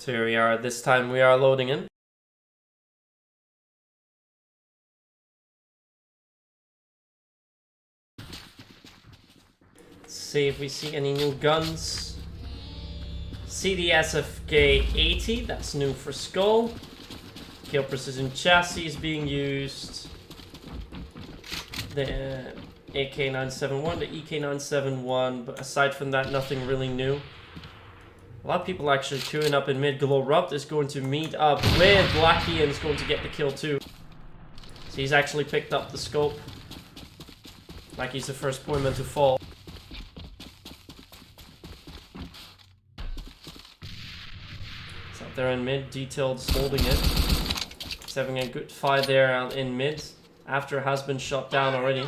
So here we are, this time we are loading in. Let's see if we see any new guns. CDSFK 80, that's new for Skull. Kill Precision Chassis is being used. The AK-971, the EK-971, but aside from that, nothing really new. A lot of people actually queuing up in mid. Glowrupt is going to meet up with Blackie and is going to get the kill too. So he's actually picked up the scope. Blackie's the first pointman to fall. It's up there in mid. Detailed's holding it. He's having a good fight there out in mid. After has been shot down already.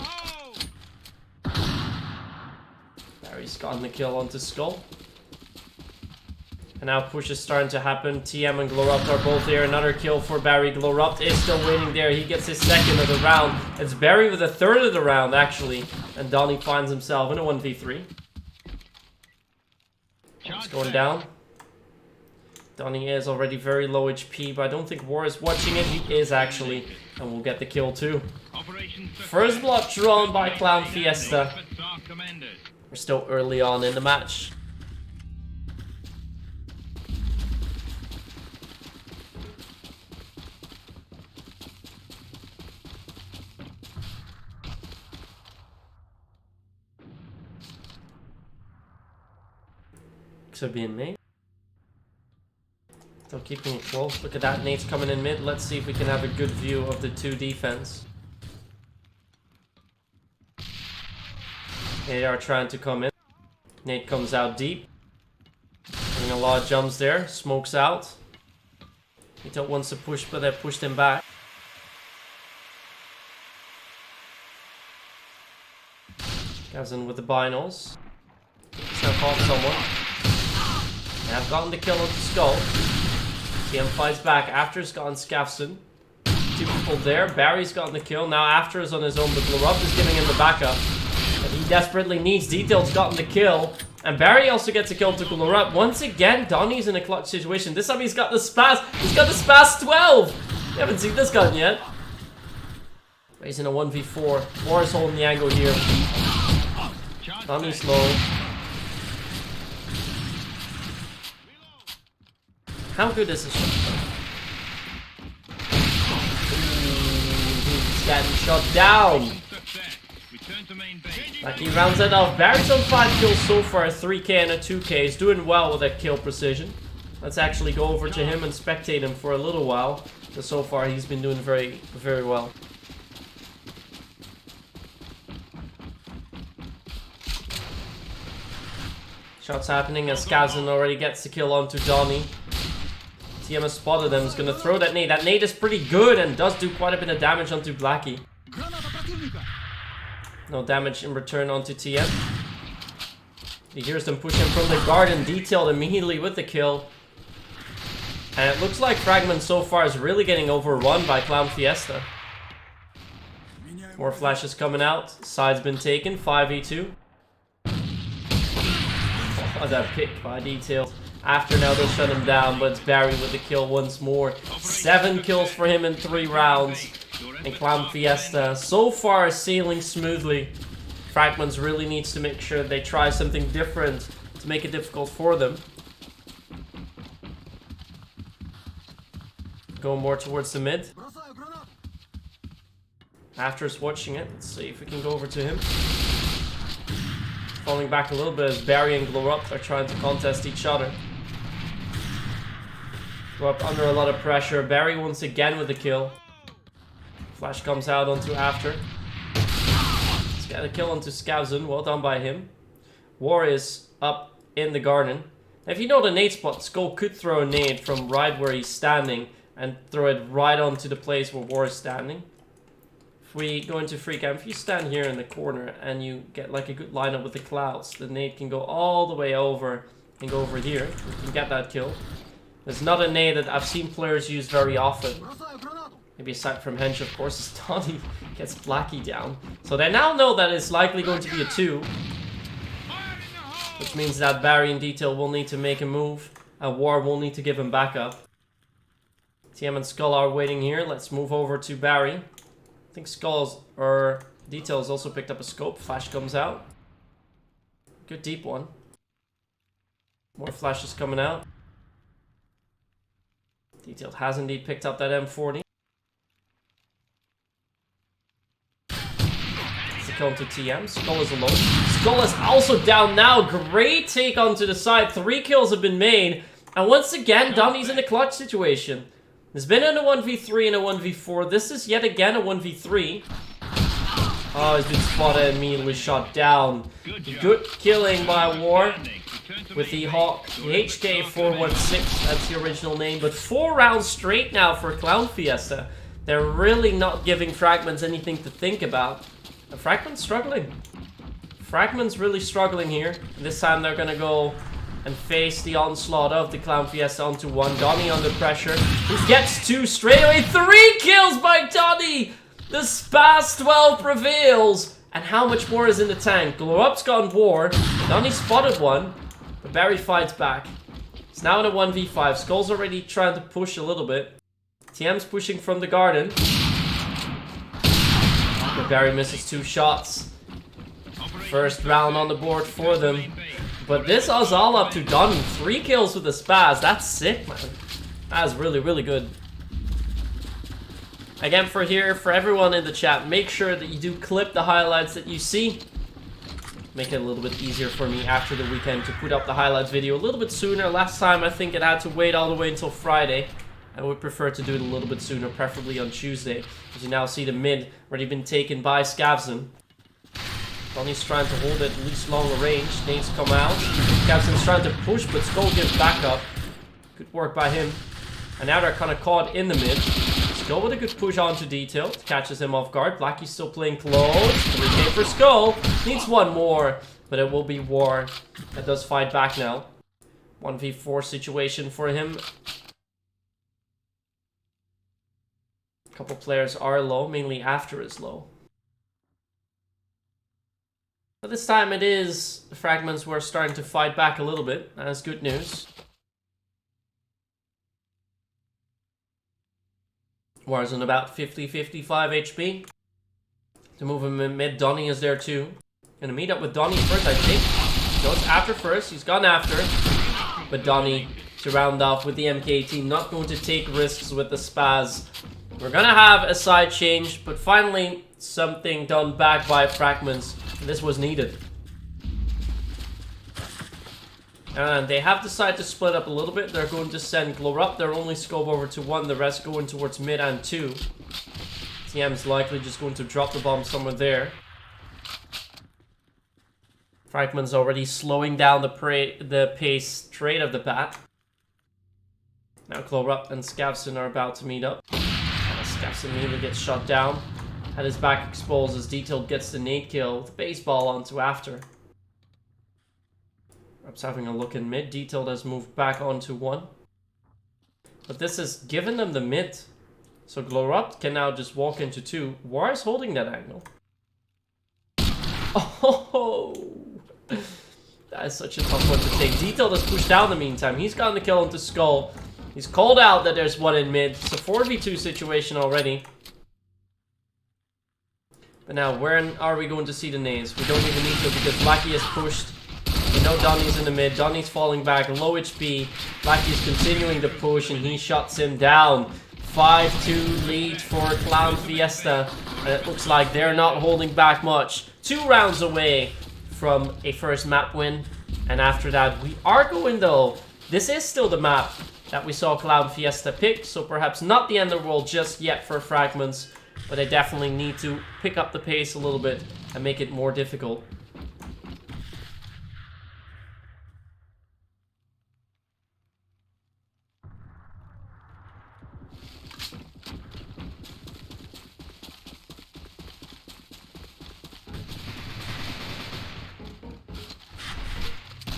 Barry's gotten the kill onto Skull. And now push is starting to happen. TM and Glowrupt are both there. Another kill for Barry. Glowrupt is still waiting there. He gets his second of the round. It's Barry with a third of the round, actually. And Donnie finds himself in a 1v3. It's going down. Donnie is already very low HP, but I don't think War is watching it. He is actually. And we'll get the kill too. First blood drawn by Clownfiesta. We're still early on in the match. Could be in Nate. Still keeping it close. Look at that. Nate's coming in mid. Let's see if we can have a good view of the two defense. They are trying to come in. Nate comes out deep. Doing a lot of jumps there. Smokes out. Nate wants to push, but they pushed him back. Goes in with the binos. He's now caught someone. And I've gotten the kill on the Skull. TM fights back. After has gotten Scafson. Two people there. Barry's gotten the kill. Now After is on his own, but Glowrupt is giving him the backup. And he desperately needs. Detail's gotten the kill. And Barry also gets a kill to Glowrupt. Once again, Donnie's in a clutch situation. This time he's got the Spaz. He's got the Spaz 12. You haven't seen this gun yet. He's in a 1v4. War is holding the angle here. Donnie's low. How good is this shot? He's getting shot down. Like he rounds it off. Barry's on 5 kills so far, 3k and a 2k. He's doing well with that kill precision. Let's actually go over to him and spectate him for a little while. But so far he's been doing very, very well. Shots happening as Skazin already gets the kill onto Donnie. TM has spotted him. He's going to throw that nade. That nade is pretty good and does do quite a bit of damage onto Blackie. No damage in return onto TM. He hears them push him from the garden. Detailed immediately with the kill. And it looks like Fragments so far is really getting overrun by Clownfiesta. More flashes coming out. Side's been taken. 5v2. Oh, that pick by Detailed. After now they'll shut him down, but it's Barry with the kill once more. 7 kills for him in 3 rounds. And Clownfiesta so far is sailing smoothly. Fragments really needs to make sure they try something different to make it difficult for them. Going more towards the mid. After's watching it. Let's see if we can go over to him. Falling back a little bit as Barry and Glowrupt are trying to contest each other. Glowrupt under a lot of pressure. Barry once again with the kill. Flash comes out onto After. Let's get a kill onto Skavzon. Well done by him. War is up in the garden. If you know the nade spot, Skull could throw a nade from right where he's standing and throw it right onto the place where War is standing. If we go into free cam, if you stand here in the corner and you get like a good lineup with the clouds, the nade can go all the way over and go over here. You can get that kill. There's not a nade that I've seen players use very often. Maybe aside from Hench, of course, as Donnie gets Blackie down. So they now know that it's likely going to be a 2. Which means that Barry and Detail will need to make a move. War will need to give him backup. TM and Skull are waiting here. Let's move over to Barry. I think Skull's or Details also picked up a scope. Flash comes out. Good deep one. More flashes coming out. Detailed has indeed picked up that M40. It's a kill to TM. Skull is alone. Skull is also down now. Great take onto the side. 3 kills have been made. And once again, Donnie's in a clutch situation. There's been in a 1v3 and a 1v4. This is yet again a 1v3. Oh, he's been spotted and immediately shot down. Good killing by War with the Hawk, the HK416, that's the original name. But 4 rounds straight now for Clownfiesta. They're really not giving Fragments anything to think about. And Fragments struggling. Fragments really struggling here. This time they're gonna go and face the onslaught of the Clownfiesta onto 1. Donnie under pressure. He gets 2 straight away. 3 kills by Donnie! The Spaz 12 prevails. And how much more is in the tank? Glow Up's gone War. Donnie spotted 1. But Barry fights back. It's now in a 1v5. Skull's already trying to push a little bit. TM's pushing from the garden. But Barry misses 2 shots. First round on the board for them. But this is all up to Donnie. 3 kills with the Spaz. That's sick, man. That's really, really good. Again, for everyone in the chat, make sure that you do clip the highlights that you see. Make it a little bit easier for me after the weekend to put up the highlights video a little bit sooner. Last time, I think it had to wait all the way until Friday. I would prefer to do it a little bit sooner, preferably on Tuesday. As you now see the mid already been taken by Scavson. Donnie's trying to hold it at least longer range. Nades come out. Scavson's trying to push, but Skull gives backup. Good work by him. And now they're kind of caught in the mid. Skull with a good push onto Detail. Catches him off guard. Blackie's still playing close. 3K for Skull. Needs 1 more. But it will be War that does fight back now. 1v4 situation for him. A couple players are low. Mainly After is low. But this time it is the Fragments who are starting to fight back a little bit. That's good news. War's on about 50-55 HP. To move him in mid, Donnie is there too. Gonna meet up with Donnie first, I think. Goes after first, he's gone after. But Donnie to round off with the MK18, not going to take risks with the Spaz. We're gonna have a side change, but finally something done back by Fragments. And this was needed. And they have decided to split up a little bit. They're going to send Glow Up. Their only scope over to 1. The rest going towards mid and 2. TM's likely just going to drop the bomb somewhere there. Fragments already slowing down the pace straight of the bat. Now Glow Up and Scavson are about to meet up. Scavson immediately gets shot down. Had his back exposed as Detailed gets the nade kill with baseball onto After. Perhaps having a look in mid. Detailed has moved back onto 1. But this has given them the mid. So Glow Up can now just walk into 2. War is holding that angle. Oh! That is such a tough one to take. Detailed has pushed down in the meantime. He's gotten the kill into Skull. He's called out that there's 1 in mid. It's a 4v2 situation already. But now, where are we going to see the nades? We don't even need to because Blackie has pushed. We know Donnie's in the mid. Donnie's falling back, low HP. Blackie's continuing to push and he shuts him down. 5-2 lead for Clownfiesta. And it looks like they're not holding back much. 2 rounds away from a first map win. And after that, we are going though. This is still the map that we saw Clownfiesta pick. So perhaps not the end of the world just yet for Fragments. But they definitely need to pick up the pace a little bit and make it more difficult.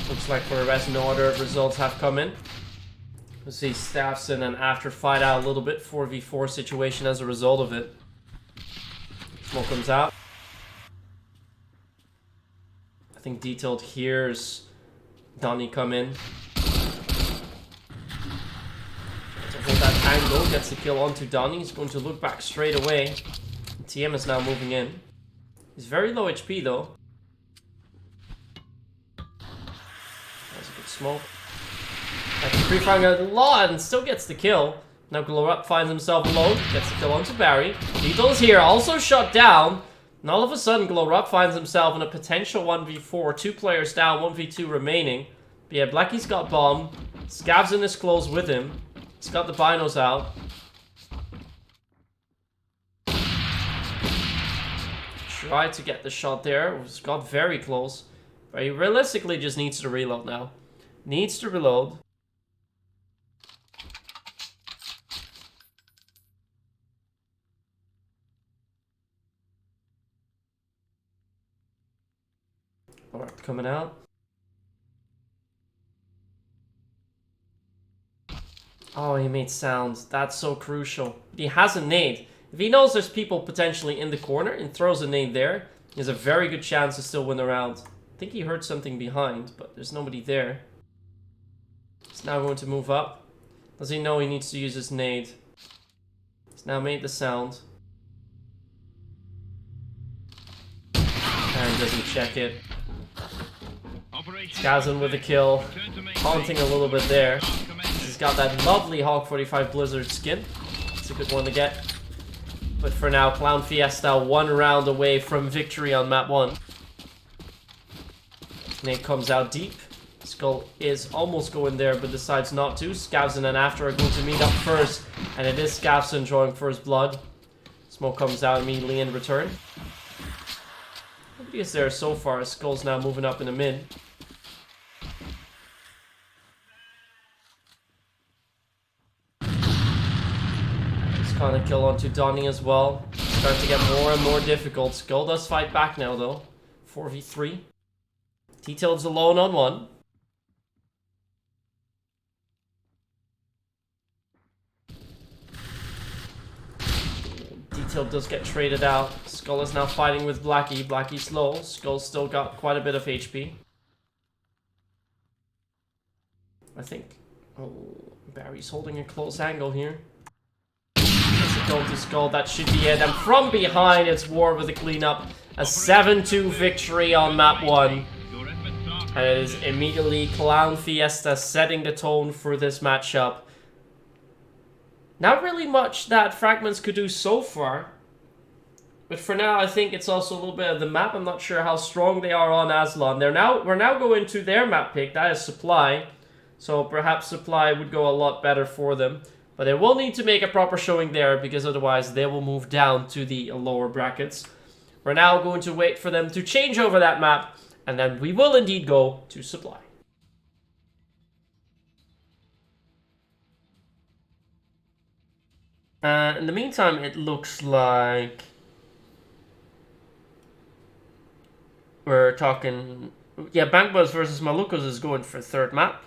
Looks like for the rest, no other results have come in. We'll see Staffson and After fight out a little bit. 4v4 situation as a result of it. Smoke comes out. I think Detailed hears Donnie come in. angle. Gets the kill onto Donnie. He's going to look back straight away. TM is now moving in. He's very low HP though. That's a good smoke. Pre-firing a lot and still gets the kill. Now Glow Up finds himself alone. Gets the kill onto Barry. Beetle's here, also shut down. And all of a sudden, Glow Up finds himself in a potential 1v4. 2 players down, 1v2 remaining. But yeah, Blackie's got bomb. Scavs is close with him. He's got the binos out. Tried to get the shot there. He's got very close. But he realistically just needs to reload now. Needs to reload. Alright, coming out. Oh, he made sounds. That's so crucial. He has a nade. If he knows there's people potentially in the corner and throws a nade there, he has a very good chance to still win the round. I think he heard something behind, but there's nobody there. He's now going to move up. Does he know he needs to use his nade? He's now made the sound. And doesn't check it. Skazan with a kill. Haunting a little bit there. He's got that lovely Hawk 45 Blizzard skin. It's a good one to get. But for now, Clownfiesta 1 round away from victory on map 1. Nate comes out deep. Skull is almost going there, but decides not to. Scavson and After are going to meet up first. And it is Scavson drawing first blood. Smoke comes out immediately in return. Nobody is there so far. Skull's now moving up in the mid. Kind of kill onto Donnie as well. Starting to get more and more difficult. Skull does fight back now though. 4v3. Detail's alone on 1. Detail does get traded out. Skull is now fighting with Blackie. Blackie's low. Skull's still got quite a bit of HP. I think. Oh, Barry's holding a close angle here. Go to Skull, that should be it. And from behind, it's War with a cleanup. A 7-2 victory on map 1. And it is immediately Clownfiesta setting the tone for this matchup. Not really much that Fragments could do so far. But for now, I think it's also a little bit of the map. I'm not sure how strong they are on Aslan. We're now going to their map pick. That is Supply. So perhaps Supply would go a lot better for them. But they will need to make a proper showing there, because otherwise they will move down to the lower brackets. We're now going to wait for them to change over that map, and then we will indeed go to Supply. In the meantime, it looks like we're talking... Yeah, Bankbuzz versus Malukas is going for 3rd map.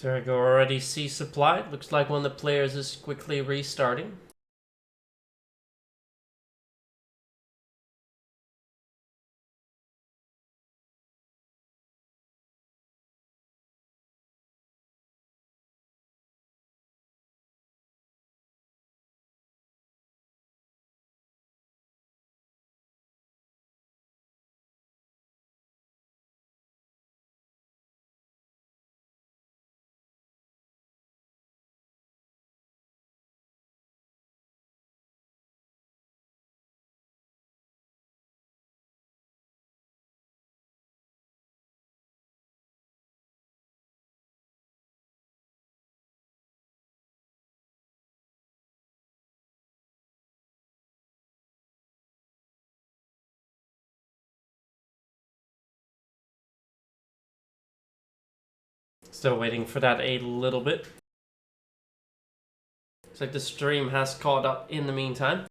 There we go, already see Supply. Looks like one of the players is quickly restarting. Still waiting for that a little bit. Looks like the stream has caught up in the meantime.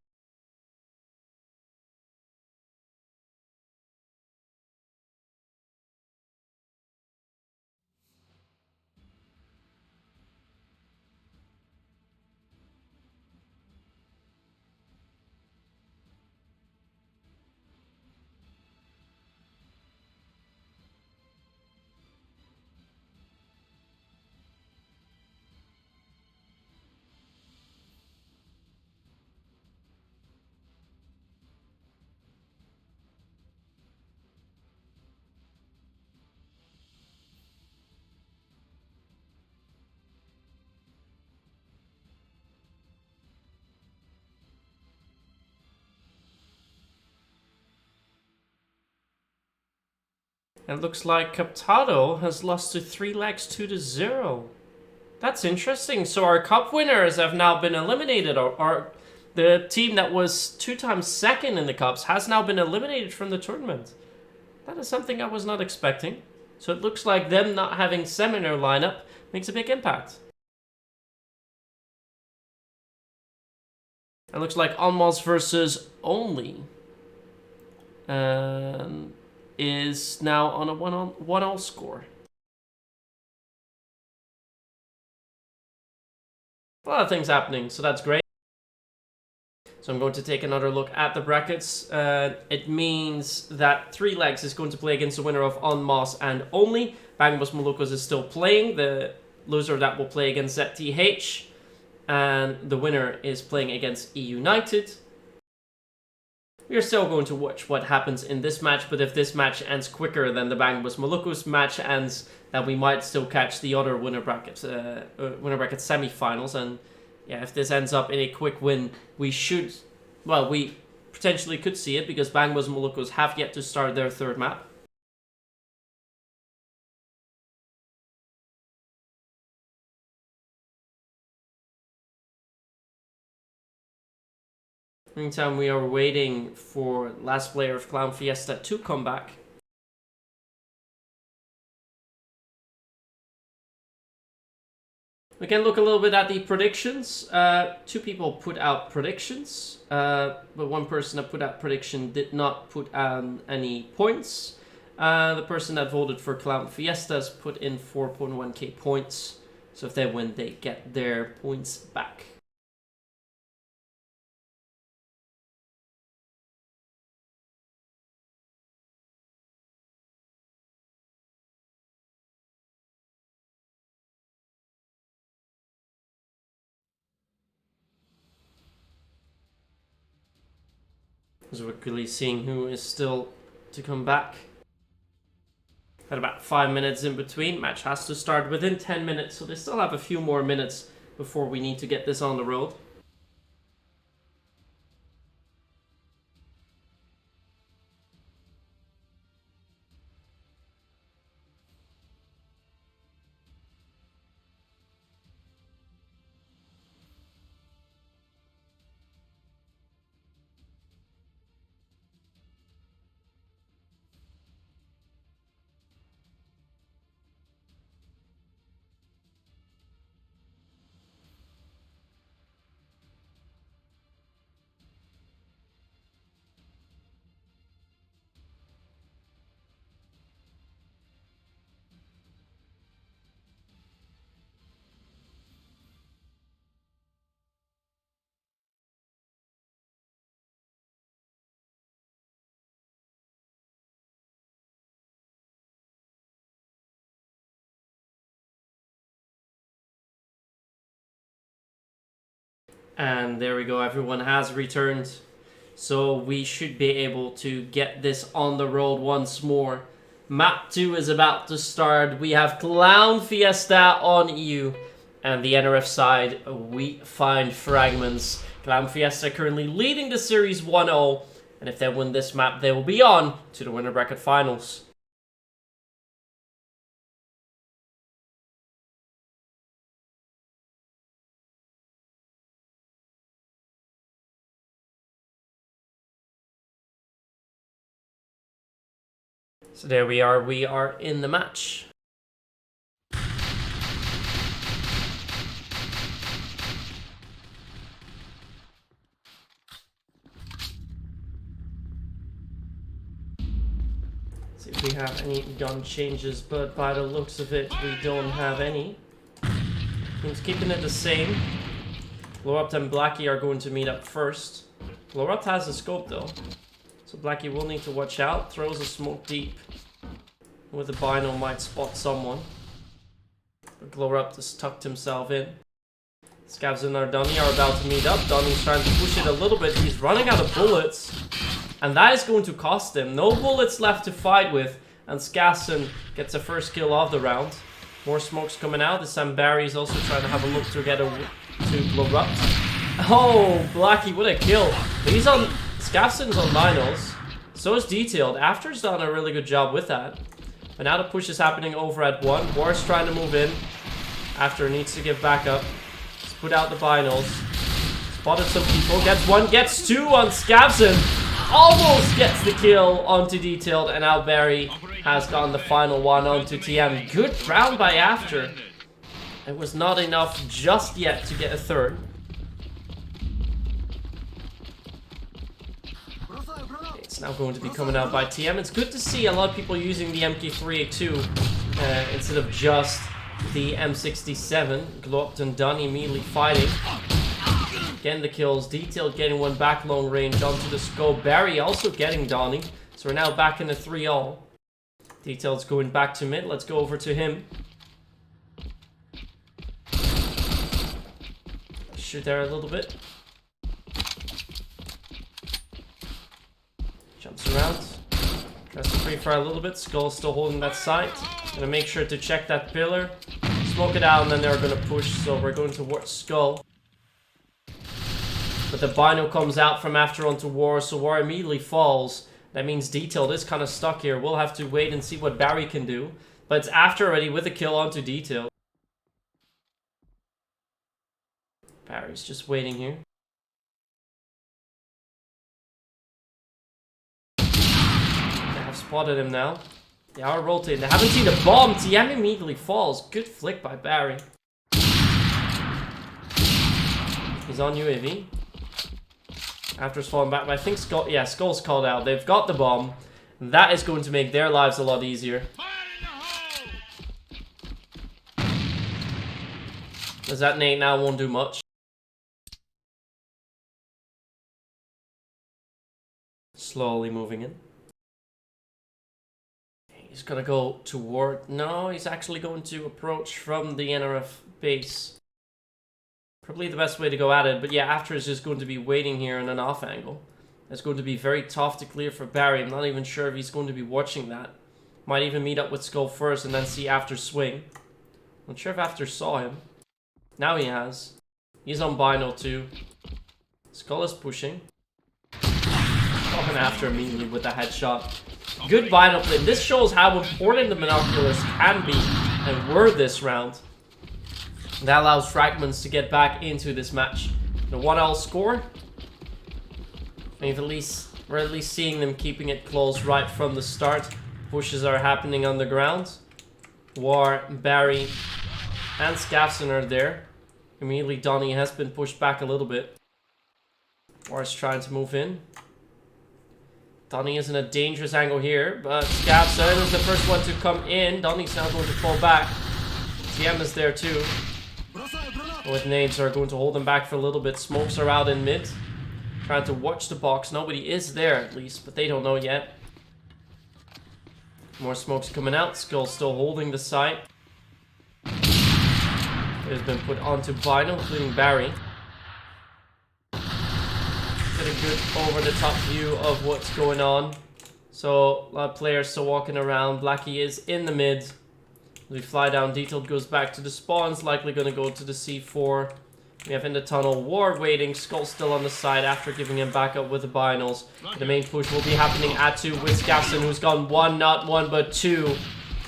It looks like Captado has lost to 3 legs 2-0. That's interesting. So our cup winners have now been eliminated. Or the team that was 2 times second in the cups has now been eliminated from the tournament. That is something I was not expecting. So it looks like them not having Sem in their lineup makes a big impact. It looks like Almaz versus Only is now on a 1-1-1-0 score. A lot of things happening, so that's great. So I'm going to take another look at the brackets. It means that 3 legs is going to play against the winner of Almaz and Only. Bangos Moluccos is still playing. The loser of that will play against ZTH. And the winner is playing against E United. We are still going to watch what happens in this match, but if this match ends quicker than the Bangos Moluccos match ends, then we might still catch the other winner bracket semi-finals. And yeah, if this ends up in a quick win, we potentially could see it, because Bangos Moluccos have yet to start their 3rd map. Meantime, we are waiting for last player of Clownfiesta to come back. We can look a little bit at the predictions. 2 people put out predictions, but 1 person that put out prediction did not put on any points. The person that voted for Clownfiesta has put in 4.1k points, so if they win, they get their points back. So we're quickly seeing who is still to come back. Had about 5 minutes in between. Match has to start within 10 minutes, so they still have a few more minutes before we need to get this on the road. And there we go, everyone has returned. So we should be able to get this on the road once more. Map 2 is about to start. We have Clownfiesta on EU. And the NRF side, we find Fragments. Clownfiesta currently leading the series 1-0. And if they win this map, they will be on to the winner bracket finals. So there we are in the match. See if we have any gun changes, but by the looks of it, we don't have any. Team's keeping it the same. Glorupt and Blackie are going to meet up first. Glorupt has a scope though, so Blackie will need to watch out. Throws a smoke deep. With a bino might spot someone. But Glorupt has tucked himself in. Scavs and Donnie are about to meet up. Donnie's trying to push it a little bit. He's running out of bullets. And that is going to cost him. No bullets left to fight with. And Skavson gets the first kill of the round. More smokes coming out. This time Barry's also trying to have a look to get to Glorupt. Oh, Blackie, what a kill. He's on... Skavson's on binos. So is Detailed. After's done a really good job with that. But now the push is happening over at 1. War's trying to move in. After needs to give back up. Let's put out the binos. Spotted some people. Gets 1, gets 2 on Skavson. Almost gets the kill onto Detailed. And now Barry has gotten the final one onto TM. Good round by After. It was not enough just yet to get a third. It's now going to be coming out by TM. It's good to see a lot of people using the MK3A2 instead of just the M67. Glorupt and Dunn immediately fighting. Getting the kills. Detailed getting one back long range onto the scope. Barry also getting Donnie. So we're now back in the 3-all. Detailed's going back to mid. Let's go over to him. Shoot there a little bit. Jumps around. Tries to free fire a little bit. Skull's still holding that site. Gonna make sure to check that pillar. Smoke it out and then they're gonna push. So we're going towards Skull. But the Bino comes out from After onto War. So War immediately falls. That means Detailed is kind of stuck here. We'll have to wait and see what Barry can do. But it's After already with a kill onto Detailed. Barry's just waiting here. Spotted him now. They are rotating. They haven't seen the bomb. TM immediately falls. Good flick by Barry. He's on UAV. After's falling back. But I think Skull's called out. They've got the bomb. That is going to make their lives a lot easier. As that nade now won't do much. Slowly moving in. He's gonna go toward... No, he's actually going to approach from the NRF base. Probably the best way to go at it. But yeah, After is just going to be waiting here in an off angle. It's going to be very tough to clear for Barry. I'm not even sure if he's going to be watching that. Might even meet up with Skull first and then see After swing. Not sure if After saw him. Now he has. He's on Bino too. Skull is pushing. Coming After immediately with a headshot. Good bino play. This shows how important the binoculars can be and were this round. That allows Fragments to get back into this match. The 1-all score. We're at least seeing them keeping it close right from the start. Pushes are happening on the ground. War, Barry, and Skavson are there. Immediately Donnie has been pushed back a little bit. War is trying to move in. Donnie is in a dangerous angle here, but Skavson is the first one to come in. Donnie's now going to fall back. TM is there too. With nades are going to hold him back for a little bit. Smokes are out in mid. Trying to watch the box. Nobody is there at least, but they don't know yet. More smokes coming out. Skull still holding the site. It has been put onto Bino, including Barry. Get a good over-the-top view of what's going on. So, a lot of players still walking around. Blackie is in the mid. We fly down. Detailed goes back to the spawns. Likely going to go to the C4. We have in the tunnel War waiting. Skull still on the side after giving him back up with the binos. The main push will be happening at 2 with Skavson, who's gone 1, not 1, but 2.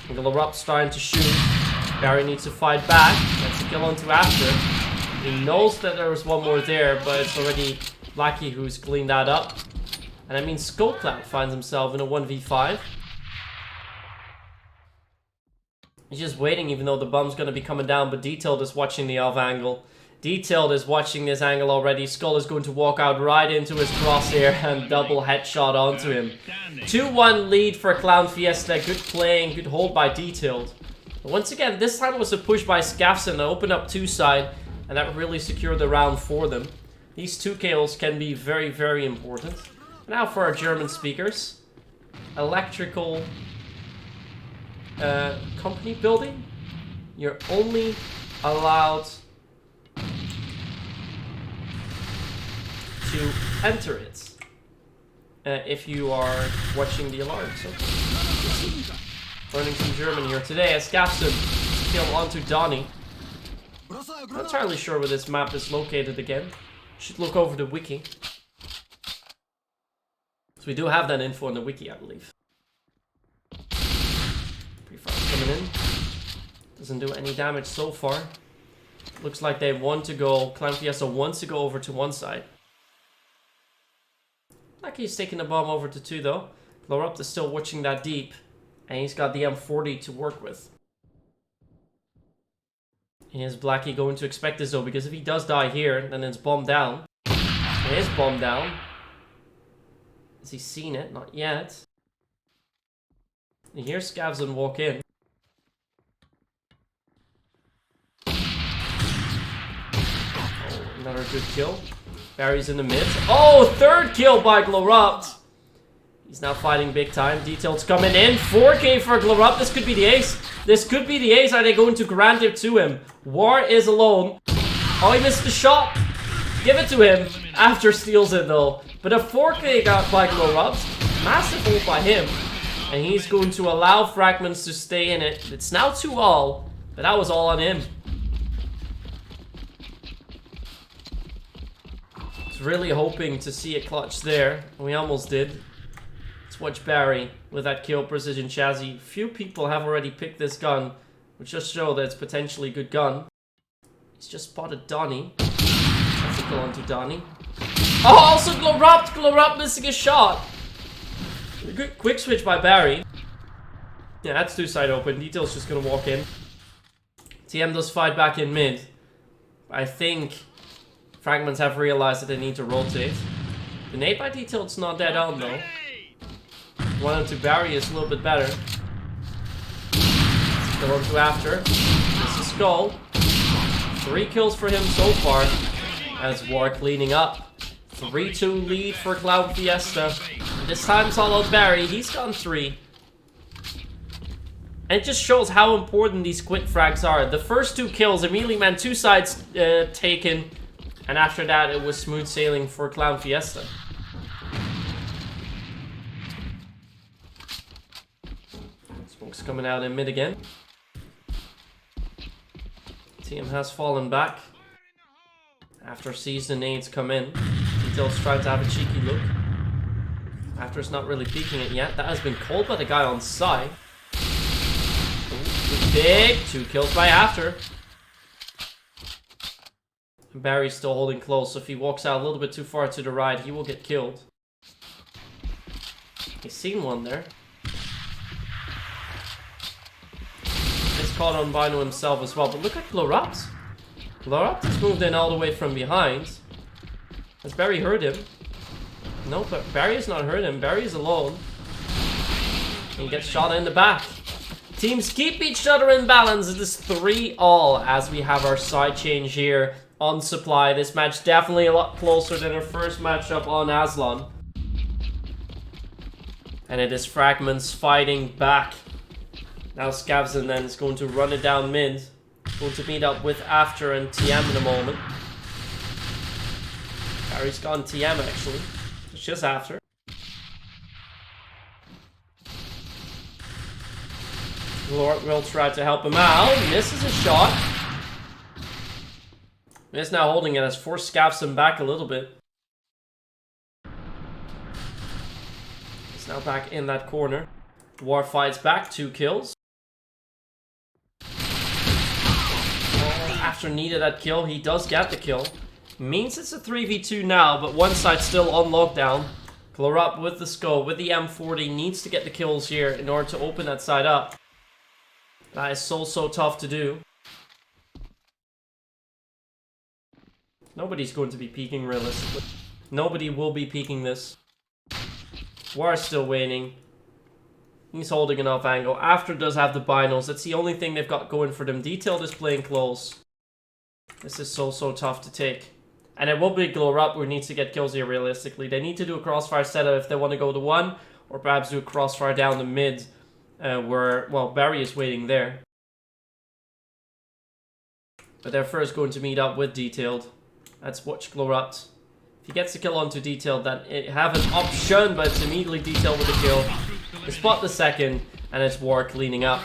And Glorupt's starting to shoot. Barry needs to fight back. Gets a kill onto After. He knows that there was one more there, but it's already Blackie who's cleaned that up. And I mean, Clown finds himself in a 1v5. He's just waiting, even though the bomb's going to be coming down, but Detailed is watching the off angle. Detailed is watching this angle already. Skull is going to walk out right into his crosshair and double headshot onto him. 2-1 lead for Clownfiesta. Good playing, good hold by Detailed. But once again, this time it was a push by Scavson to open up 2-side, and that really secured the round for them. These 2 kills can be very, very important. Now for our German speakers. Electrical company building. You're only allowed to enter it if you are watching the alarm. So, learning some German here today as Scavson kill onto Donnie. Not entirely sure where this map is located again. Should look over the wiki. So we do have that info in the wiki, I believe. Pre-fire coming in. Doesn't do any damage so far. Looks like they want to go. Clownfiesta wants to go over to one side. Like he's taking the bomb over to 2 though. Glorupt is still watching that deep. And he's got the M40 to work with. And is Blackie going to expect this though? Because if he does die here, then it's bombed down. It is bombed down. Has he seen it? Not yet. And here's Scavson walk in. Oh, another good kill. Barry's in the mid. Oh, 3rd kill by Glorupt. He's now fighting big time. Details coming in. 4K for Glorupt. This could be the ace. This could be the ace. Are they going to grant it to him? War is alone. Oh, he missed the shot. Give it to him. After steals it though. But a 4K got by Glorupt. Massive hold by him. And he's going to allow Fragments to stay in it. It's now 2-all. But that was all on him. Really hoping to see a clutch there. We almost did. Let's watch Barry with that kill precision chassis. Few people have already picked this gun, which just show that it's potentially a good gun. He's just spotted Donnie. That's a kill onto Donnie. Oh, also Glorupt! Glorupt missing a shot. Good quick switch by Barry. Yeah, that's 2-side open. Detail's just gonna walk in. TM does fight back in mid. I think Fragments have realized that they need to rotate. The nade by Detailed's not dead on though. One into Barry is a little bit better. Go on to after. This is Skull. 3 kills for him so far. As War cleaning up. 3-2 lead for Clownfiesta. This time it's all on Barry. He's gone 3. And it just shows how important these quick frags are. The first 2 kills immediately meant 2 sides taken. And after that, it was smooth sailing for Clownfiesta. Smoke's coming out in mid again. TM has fallen back. After sees the nades come in. Detail's trying to have a cheeky look. After's not really peeking it yet. That has been called by the guy on side. Ooh, big 2 kills by After. Barry's still holding close, so if he walks out a little bit too far to the right, he will get killed. He's seen one there. He's caught on Bino himself as well, but look at Glorupt. Glorupt has moved in all the way from behind. Has Barry hurt him? No, but Barry has not hurt him. Barry is alone. He gets shot in the back. Teams keep each other in balance. It is 3-all as we have our side change here on Supply. This match definitely a lot closer than our first matchup on Aslan. And it is Fragments fighting back. Now Scavson then is going to run it down mid. Going to meet up with After and TM in a moment. Barry's gone TM actually. It's just After. Lord will try to help him out. Misses a shot. He's now holding it as forced Scavson back a little bit. He's now back in that corner. War fights back, 2 kills. After needed that kill, he does get the kill. Means it's a 3v2 now, but one side still on lockdown. Glorupt with the scope, with the M40, needs to get the kills here in order to open that side up. That is so tough to do. Nobody's going to be peeking realistically. Nobody will be peeking this. War's still waiting. He's holding an off angle. After does have the binos. That's the only thing they've got going for them. Detailed is playing close. This is so tough to take. And it will be Glow Up who needs to get kills here realistically. They need to do a crossfire setup if they want to go to 1. Or perhaps do a crossfire down the mid. Where, well, Barry is waiting there. But they're first going to meet up with Detailed. Let's watch Glow Up. If he gets the kill onto Detailed, then it have an option, but it's immediately Detailed with the kill. They spot the second, and it's War cleaning up.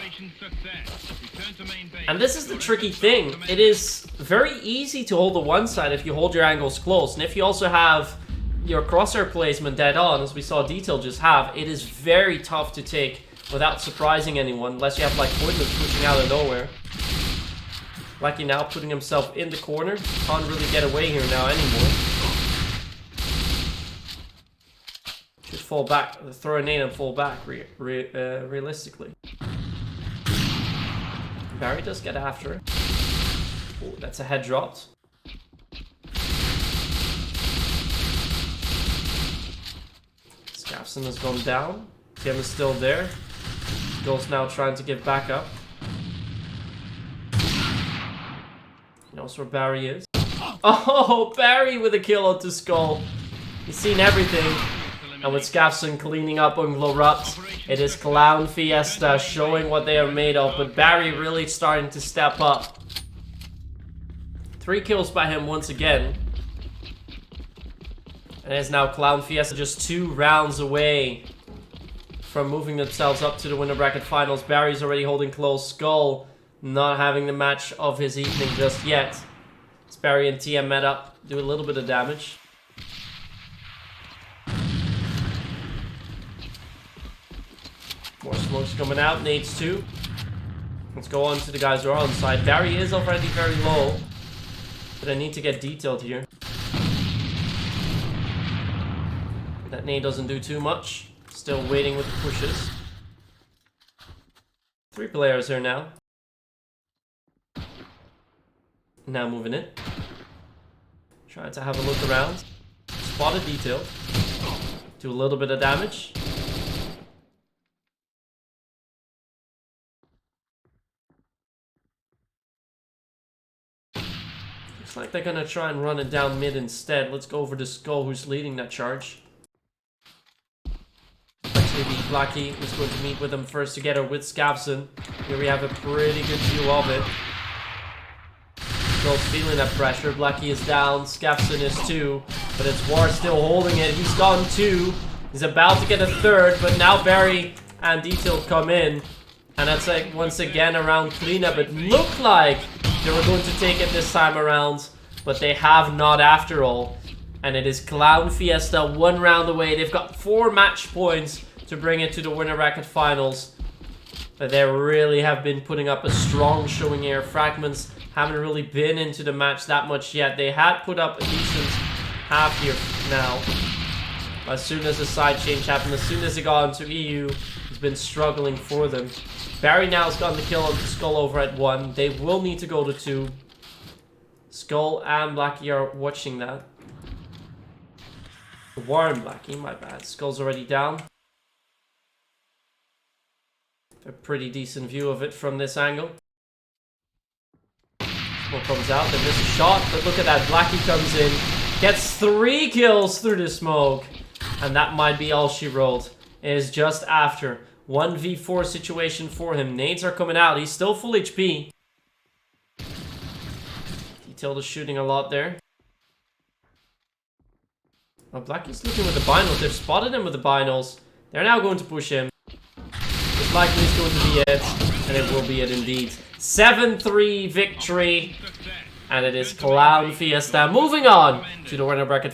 And this is the tricky thing. It is very easy to hold the one side if you hold your angles close. And if you also have your crosshair placement dead on, as we saw Detailed just have, it is very tough to take without surprising anyone, unless you have like Pointless pushing out of nowhere. Blackie now putting himself in the corner. Can't really get away here now anymore. Should fall back, throw a nade and fall back realistically. Barry does get after it. Oh, that's a head dropped. Scafson has gone down. Tim is still there. Skull's now trying to give back up. He knows where Barry is. Oh, Barry with a kill onto Skull. He's seen everything. And with Scafson cleaning up on Glorupt, it is Clownfiesta showing what they are made of. But Barry really starting to step up. 3 kills by him once again. And it is now Clownfiesta just 2 rounds away from moving themselves up to the winner bracket finals. Barry's already holding close. Skull not having the match of his evening just yet. As Barry and TM met up, do a little bit of damage. More smokes coming out. Nades 2. Let's go on to the guys who are on side. Barry is already very low, but I need to get Detailed here. That nade doesn't do too much. Still waiting with the pushes. 3 players here now. Now moving in. Trying to have a look around. Spotted Detailed. Do a little bit of damage. Looks like they're gonna try and run it down mid instead. Let's go over to Skull, who's leading that charge. Maybe Blackie is going to meet with them first together with Scavson. Here we have a pretty good view of it. Skull's feeling that pressure. Blackie is down. Scavson is 2. But it's War still holding it. He's gone 2. He's about to get a 3rd. But now Barry and Detailed come in. And that's like once again around cleanup. It looked like they were going to take it this time around. But they have not after all. And it is Clownfiesta 1 round away. They've got 4 match points to bring it to the winner bracket finals. But they really have been putting up a strong showing here. Fragments haven't really been into the match that much yet. They had put up a decent half here now. As soon as the side change happened, as soon as it got into EU, it's been struggling for them. Barry now has gotten the kill on Skull over at 1. They will need to go to 2. Skull and Blackie are watching that. War and Blackie, my bad. Skull's already down. A pretty decent view of it from this angle. Smoke comes out, they miss a shot, but look at that. Blackie comes in, gets 3 kills through the smoke. And that might be all she rolled. It is just after. 1v4 situation for him. Nades are coming out, he's still full HP. Detailed is shooting a lot there. Well, Blackie's looking with the binos. They've spotted him with the binos. They're now going to push him. It's likely it's going to be it. And it will be it indeed. 7-3 victory. And it is Clownfiesta moving on to the winner bracket.